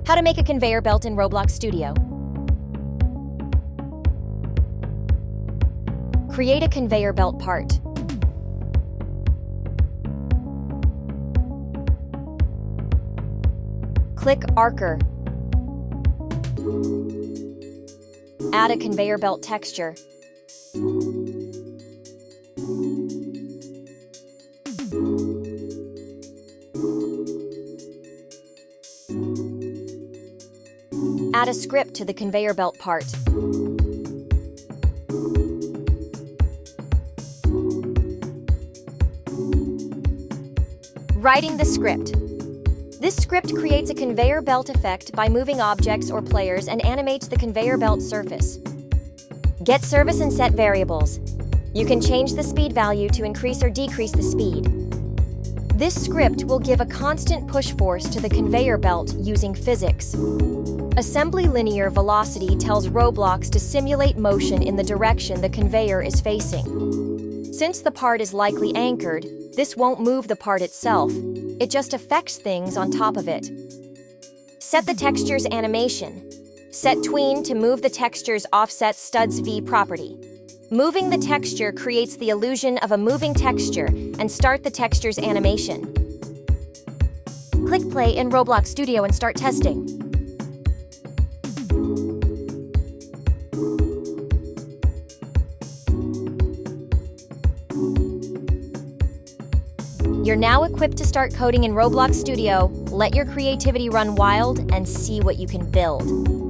How to make a conveyor belt in Roblox Studio. Create a conveyor belt part. Click Archer. Add a conveyor belt texture. Add a script to the conveyor belt part. Writing the script. This script creates a conveyor belt effect by moving objects or players and animates the conveyor belt surface. Get service and set variables. You can change the speed value to increase or decrease the speed. This script will give a constant push force to the conveyor belt using physics. Assembly linear velocity tells Roblox to simulate motion in the direction the conveyor is facing. Since the part is likely anchored, this won't move the part itself. It just affects things on top of it. Set the texture's animation. Set tween to move the texture's offset studs V property. Moving the texture creates the illusion of a moving texture and start the texture's animation. Click play in Roblox Studio and start testing. You're now equipped to start coding in Roblox Studio. Let your creativity run wild and see what you can build.